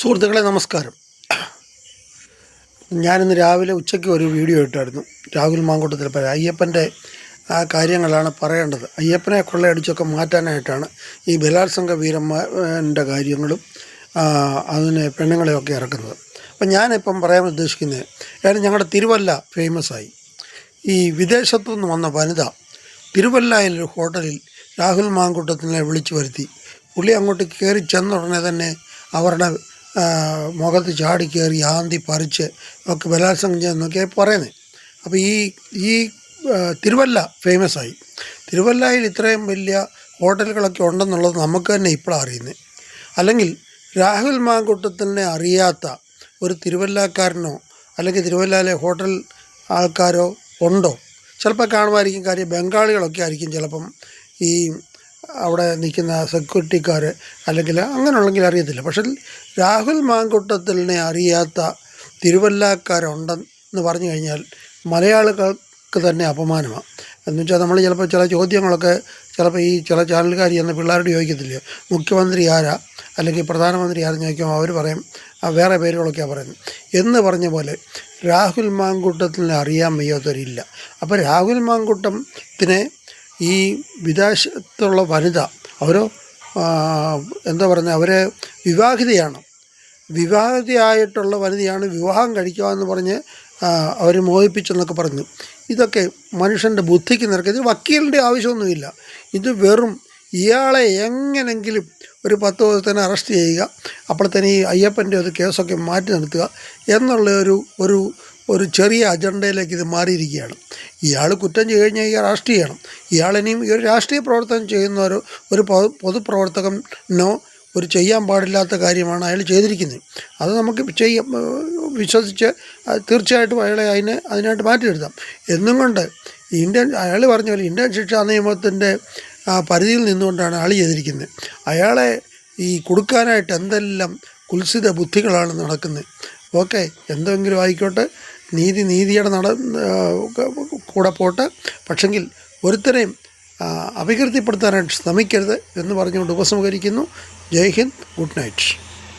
സുഹൃത്തുക്കളെ നമസ്കാരം. ഞാനിന്ന് രാവിലെ ഉച്ചയ്ക്ക് ഒരു വീഡിയോ ഇട്ടായിരുന്നു. രാഹുൽ മാങ്കൂട്ടത്തിൽ അയ്യപ്പൻ്റെ കാര്യങ്ങളാണ് പറയേണ്ടത്. അയ്യപ്പനെ കൊള്ളയടിച്ചൊക്കെ മാറ്റാനായിട്ടാണ് ഈ ബലാത്സംഗ വീരന്മാരുടെ കാര്യങ്ങളും അതിന് പെണ്ണുങ്ങളെയൊക്കെ ഇറക്കുന്നത്. അപ്പം ഞാനിപ്പം പറയാൻ ഉദ്ദേശിക്കുന്നത്, കാരണം ഞങ്ങളുടെ തിരുവല്ല ഫേമസായി. ഈ വിദേശത്തു നിന്ന് വന്ന വനിത തിരുവല്ലയിലൊരു ഹോട്ടലിൽ രാഹുൽ മാങ്കൂട്ടത്തിനെ വിളിച്ചു വരുത്തി. പുള്ളി അങ്ങോട്ട് കയറി ചെന്ന ഉടനെ തന്നെ അവരുടെ മുഖത്ത് ചാടി കയറി ആന്തി പറിച്ച് ഒക്കെ ബലാത്സംഗം ചെയ്യുന്നൊക്കെയാണ് പറയുന്നത്. അപ്പോൾ ഈ തിരുവല്ല ഫേമസായി. തിരുവല്ലയിൽ ഇത്രയും വലിയ ഹോട്ടലുകളൊക്കെ ഉണ്ടെന്നുള്ളത് നമുക്ക് തന്നെ ഇപ്പോഴാണ് അറിയുന്നത്. അല്ലെങ്കിൽ രാഹുൽ മാങ്കൂട്ടത്തിനെ അറിയാത്ത ഒരു തിരുവല്ലക്കാരനോ അല്ലെങ്കിൽ തിരുവല്ലയിലെ ഹോട്ടൽ ആൾക്കാരോ ഉണ്ടോ? ചിലപ്പോൾ കാണുമായിരിക്കും. കാര്യം ബംഗാളികളൊക്കെ ആയിരിക്കും ചിലപ്പം ഈ അവിടെ നിൽക്കുന്ന സെക്യൂരിറ്റിക്കാർ, അല്ലെങ്കിൽ അങ്ങനെയുള്ളെങ്കിൽ അറിയത്തില്ല. പക്ഷേ രാഹുൽ മാങ്കൂട്ടത്തിനെ അറിയാത്ത തിരുവല്ലക്കാരുണ്ടെന്ന് പറഞ്ഞു കഴിഞ്ഞാൽ മലയാളികൾക്ക് തന്നെ അപമാനമാണ്. എന്ന് വെച്ചാൽ നമ്മൾ ചിലപ്പോൾ ചില ചോദ്യങ്ങളൊക്കെ ചിലപ്പോൾ ഈ ചില ചാനലുകാർ എന്ന പിള്ളേരോട് ചോദിക്കത്തില്ല, മുഖ്യമന്ത്രി ആരാ അല്ലെങ്കിൽ പ്രധാനമന്ത്രി ആരെന്ന് ചോദിക്കുമ്പോൾ അവർ പറയും വേറെ പേരുകളൊക്കെയാണ് പറയുന്നത് എന്ന് പറഞ്ഞ പോലെ രാഹുൽ മാങ്കൂട്ടത്തിനെ അറിയാൻ വയ്യാത്തവരില്ല. അപ്പോൾ രാഹുൽ മാങ്കൂട്ടത്തിനെ ഈ വിദേശത്തുള്ള വനിത അവരോ എന്താ പറയുന്നത്, അവരെ വിവാഹിതയായിട്ടുള്ള വനിതയാണ്, വിവാഹം കഴിക്കാമെന്ന് പറഞ്ഞ് അവർ മോഹിപ്പിച്ചെന്നൊക്കെ പറഞ്ഞു. ഇതൊക്കെ മനുഷ്യൻ്റെ ബുദ്ധിക്ക് നിരക്കുന്നത്. വക്കീലിൻ്റെ ആവശ്യമൊന്നുമില്ല. ഇത് വെറും ഇയാളെ എങ്ങനെങ്കിലും ഒരു 10 ദിവസത്തിന് അറസ്റ്റ് ചെയ്യുക, അപ്പോഴത്തേന് ഈ അയ്യപ്പൻ്റെ ഒരു കേസൊക്കെ മാറ്റി നിർത്തുക എന്നുള്ള ഒരു ചെറിയ അജണ്ടയിലേക്ക് ഇത് മാറിയിരിക്കുകയാണ്. ഇയാൾ കുറ്റം ചെയ്ത് കഴിഞ്ഞാൽ ഇയാൾ അറസ്റ്റ് ചെയ്യണം. ഇയാളിനിയും ഈ ഒരു രാഷ്ട്രീയ പ്രവർത്തനം ചെയ്യുന്നവരോ ഒരു പൊതുപ്രവർത്തകനോ ഒരു ചെയ്യാൻ പാടില്ലാത്ത കാര്യമാണ് അയാൾ ചെയ്തിരിക്കുന്നത്. അത് നമുക്ക് വിശ്വസിച്ച് തീർച്ചയായിട്ടും അയാളെ അതിനായിട്ട് മാറ്റി നിർത്താം. എന്നും കൊണ്ട് അയാൾ പറഞ്ഞ പോലെ ഇന്ത്യൻ ശിക്ഷാ നിയമത്തിൻ്റെ പരിധിയിൽ നിന്നുകൊണ്ടാണ് അയാൾ ചെയ്തിരിക്കുന്നത്. അയാളെ ഈ കൊടുക്കാനായിട്ട് എന്തെല്ലാം കുൽസിത ബുദ്ധികളാണ് നടക്കുന്നത്. ഓക്കെ, എന്തെങ്കിലും ആയിക്കോട്ടെ, നീതിയുടെ കൂടെ പോട്ടെ. പക്ഷെങ്കിൽ ഒരുത്തരെയും അപകീർത്തിപ്പെടുത്താനായിട്ട് ശ്രമിക്കരുത് എന്ന് പറഞ്ഞുകൊണ്ട് ഉപസംഹരിക്കുന്നു. ജയ് ഹിന്ദ്, ഗുഡ് നൈറ്റ്.